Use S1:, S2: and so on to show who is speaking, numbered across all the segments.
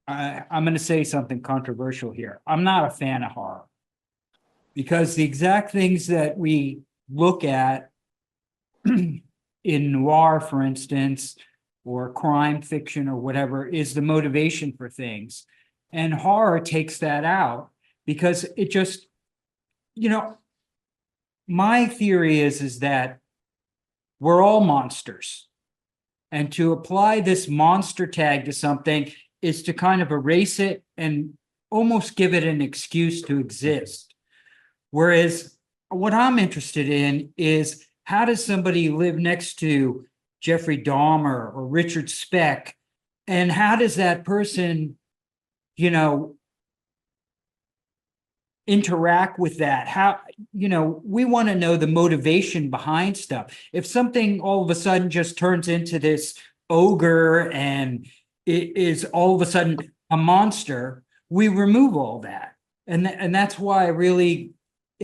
S1: I'm going to say something controversial here. I'm not a fan of horror because the exact things that we look at in noir, for instance, or crime fiction or whatever, is the motivation for things. And horror takes that out because it just, my theory is that we're all monsters. And to apply this monster tag to something is to kind of erase it and almost give it an excuse to exist. Whereas what I'm interested in is, how does somebody live next to Jeffrey Dahmer or Richard Speck? And how does that person, interact with that? How, we want to know the motivation behind stuff. If something all of a sudden just turns into this ogre and it is all of a sudden a monster, we remove all that. And that's why I really,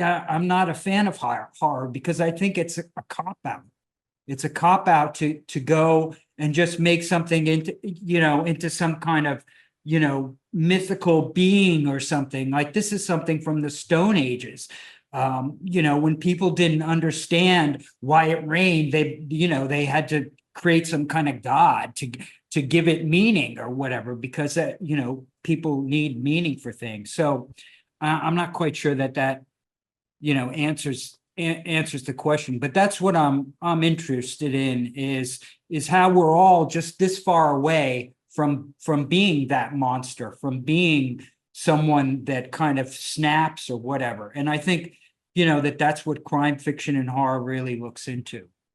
S1: I'm not a fan of horror, because I think it's a cop-out. It's a cop-out to go and just make something into some kind of, mythical being or something. Like, this is something from the Stone Ages. When people didn't understand why it rained, they had to create some kind of god to give it meaning or whatever, because people need meaning for things. So I'm not quite sure that answers the question, but that's what I'm interested in, is how we're all just this far away from being that monster, from being someone that kind of snaps or whatever. And I think that's what crime fiction and horror really looks into.